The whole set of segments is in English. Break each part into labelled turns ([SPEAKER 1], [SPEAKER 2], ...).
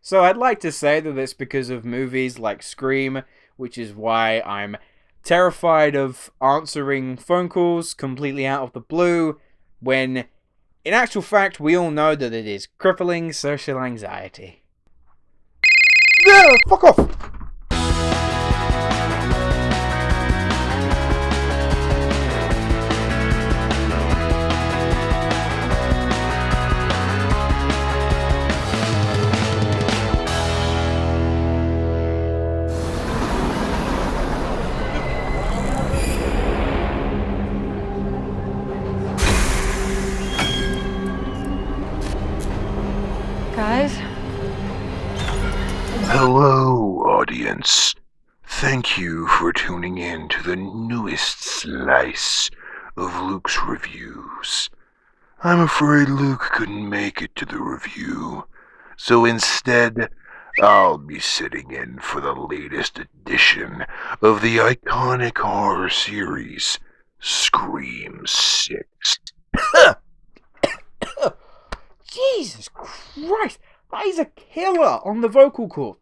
[SPEAKER 1] So I'd like to say that it's because of movies like Scream, which is why I'm terrified of answering phone calls completely out of the blue, when in actual fact we all know that it is crippling social anxiety. Yeah, fuck off!
[SPEAKER 2] Guys?
[SPEAKER 3] Hello, audience. Thank you for tuning in to the newest slice of Luke's reviews. I'm afraid Luke couldn't make it to the review, so instead, I'll be sitting in for the latest edition of the iconic horror series, Scream 6.
[SPEAKER 1] Jesus Christ, that is a killer on the vocal cord.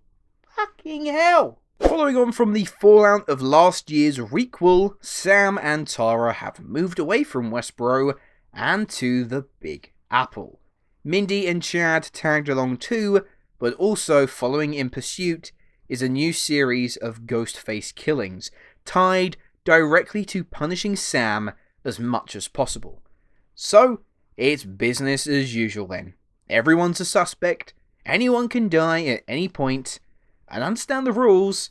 [SPEAKER 1] Fucking hell. Following on from the fallout of last year's requel, Sam and Tara have moved away from Woodsboro and to the Big Apple. Mindy and Chad tagged along too, but also following in pursuit is a new series of Ghostface killings, tied directly to punishing Sam as much as possible. So, it's business as usual then. Everyone's a suspect, anyone can die at any point, and understand the rules,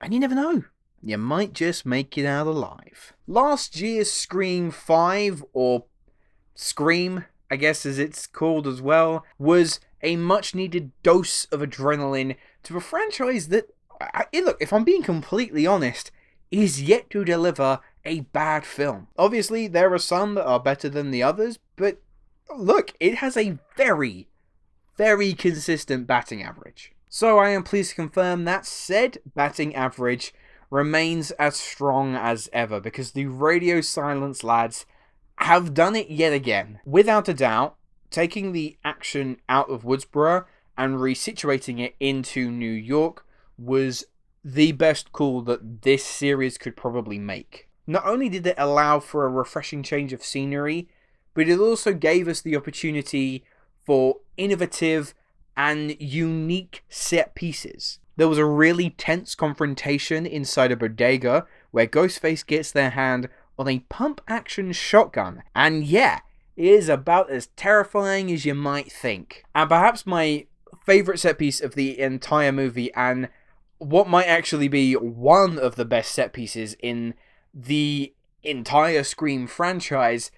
[SPEAKER 1] and you never know. You might just make it out alive. Last year's Scream 5, or Scream, I guess as it's called as well, was a much needed dose of adrenaline to a franchise that, look, if I'm being completely honest, is yet to deliver a bad film. Obviously, there are some that are better than the others, but look, it has a very, very consistent batting average. So I am pleased to confirm that said batting average remains as strong as ever, because the Radio Silence lads have done it yet again. Without a doubt, taking the action out of Woodsboro and resituating it into New York was the best call that this series could probably make. Not only did it allow for a refreshing change of scenery, but it also gave us the opportunity for innovative and unique set pieces. There was a really tense confrontation inside a bodega where Ghostface gets their hand on a pump-action shotgun, and yeah, it is about as terrifying as you might think. And perhaps my favourite set piece of the entire movie, and what might actually be one of the best set pieces in the entire Scream franchise,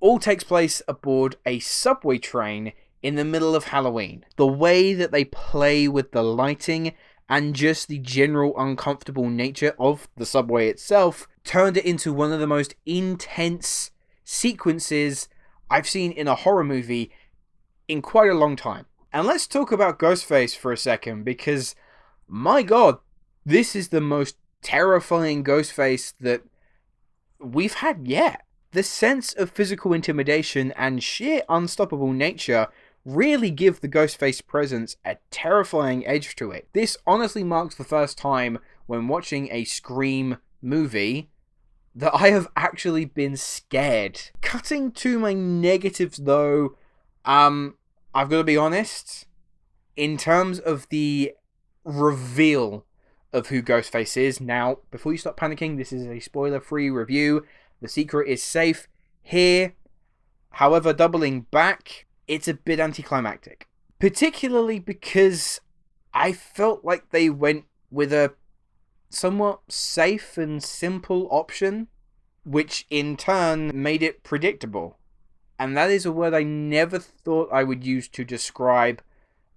[SPEAKER 1] all takes place aboard a subway train in the middle of Halloween. The way that they play with the lighting and just the general uncomfortable nature of the subway itself turned it into one of the most intense sequences I've seen in a horror movie in quite a long time. And let's talk about Ghostface for a second, because my god, this is the most terrifying Ghostface that we've had yet. The sense of physical intimidation and sheer unstoppable nature really give the Ghostface presence a terrifying edge to it. This honestly marks the first time when watching a Scream movie that I have actually been scared. Cutting to my negatives though, I've got to be honest, in terms of the reveal of who Ghostface is. Now, before you start panicking, this is a spoiler-free review. The secret is safe here. However, doubling back, it's a bit anticlimactic. Particularly because I felt like they went with a somewhat safe and simple option, which in turn made it predictable. And that is a word I never thought I would use to describe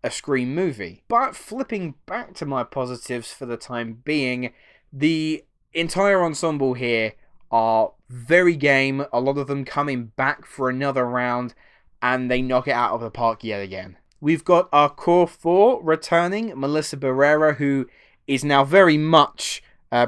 [SPEAKER 1] a Scream movie. But flipping back to my positives for the time being, the entire ensemble here are very game, a lot of them coming back for another round, and they knock it out of the park yet again. We've got our core four returning, Melissa Barrera, who is now very much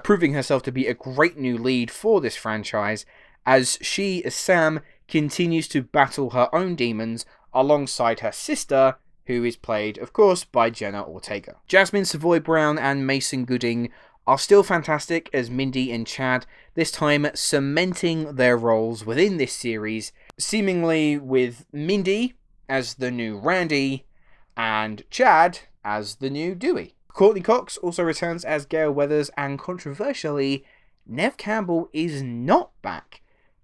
[SPEAKER 1] proving herself to be a great new lead for this franchise, as she, as Sam, continues to battle her own demons alongside her sister, who is played, of course, by Jenna Ortega. Jasmin, Savoy Brown, and Mason Gooding are still fantastic as Mindy and Chad, this time cementing their roles within this series, seemingly with Mindy as the new Randy, and Chad as the new Dewey. Courtney Cox also returns as Gail Weathers, and controversially, Neve Campbell is not back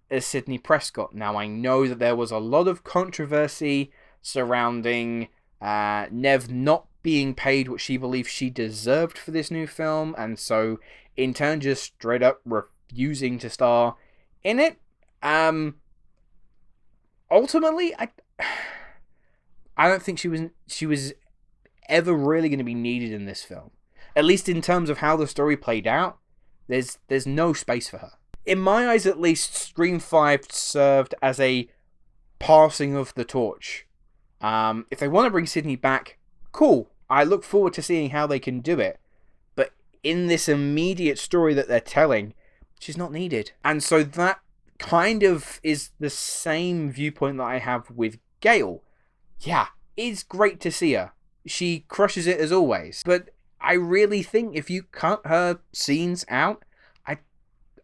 [SPEAKER 1] as Sydney Prescott. Now, I know that there was a lot of controversy surrounding Neve not being paid what she believed she deserved for this new film, and so in turn just straight up refusing to star in it. Ultimately, I don't think she was ever really going to be needed in this film. At least in terms of how the story played out, there's no space for her. In my eyes, at least, Scream 5 served as a passing of the torch. If they want to bring Sydney back, cool. I look forward to seeing how they can do it. But in this immediate story that they're telling, she's not needed. And so that kind of is the same viewpoint that I have with Gail. Yeah, it's great to see her. She crushes it as always. But I really think if you cut her scenes out,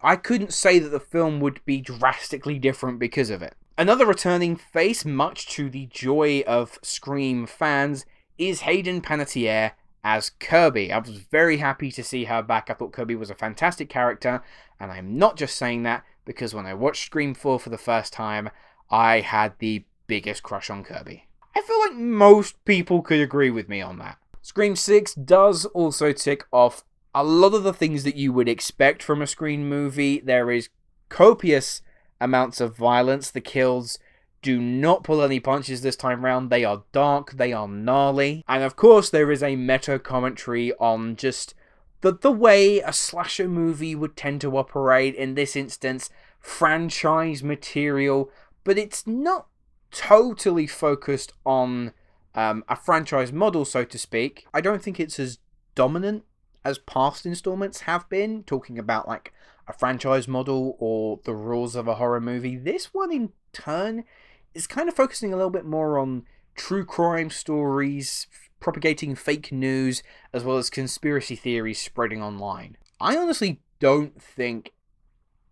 [SPEAKER 1] I couldn't say that the film would be drastically different because of it. Another returning face, much to the joy of Scream fans, is Hayden Panettiere as Kirby. I was very happy to see her back. I thought Kirby was a fantastic character, and I'm not just saying that because when I watched Scream 4 for the first time, I had the biggest crush on Kirby. I feel like most people could agree with me on that. Scream 6 does also tick off a lot of the things that you would expect from a Scream movie. There is copious amounts of violence. The kills do not pull any punches this time round. They are dark, they are gnarly. And of course there is a meta commentary on just the way a slasher movie would tend to operate, in this instance, franchise material, but it's not totally focused on a franchise model, so to speak. I don't think it's as dominant as past installments have been, talking about like a franchise model or the rules of a horror movie. This one in turn is kind of focusing a little bit more on true crime stories, propagating fake news, as well as conspiracy theories spreading online. I honestly don't think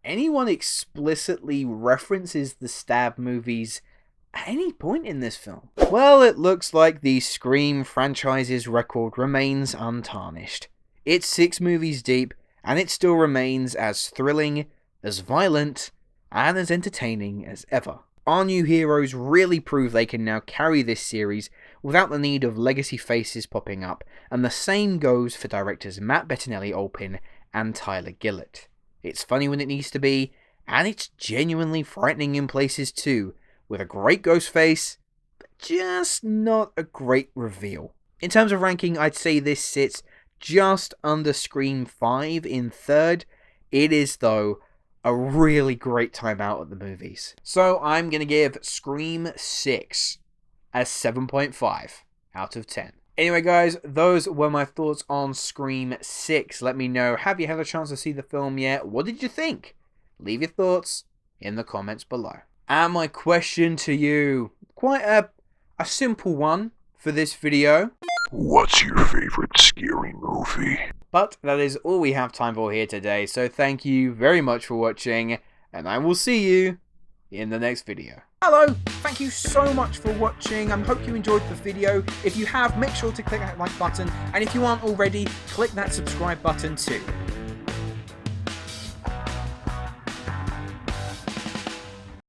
[SPEAKER 1] anyone explicitly references the Stab movies at any point in this film. Well, it looks like the Scream franchise's record remains untarnished. It's 6 movies deep, and it still remains as thrilling, as violent, and as entertaining as ever. Our new heroes really prove they can now carry this series without the need of legacy faces popping up, and the same goes for directors Matt Bettinelli-Olpin and Tyler Gillett. It's funny when it needs to be, and it's genuinely frightening in places too, with a great Ghostface, but just not a great reveal. In terms of ranking, I'd say this sits just under Scream 5 in 3rd. It is, though, a really great time out at the movies. So I'm going to give Scream 6 a 7.5 out of 10. Anyway, guys, those were my thoughts on Scream 6. Let me know, have you had a chance to see the film yet? What did you think? Leave your thoughts in the comments below. And my question to you, quite a simple one for this video.
[SPEAKER 3] What's your favorite scary movie?
[SPEAKER 1] But that is all we have time for here today, so thank you very much for watching, and I will see you in the next video. Hello, thank you so much for watching. I hope you enjoyed the video. If you have, make sure to click that like button, and if you aren't already, click that subscribe button too.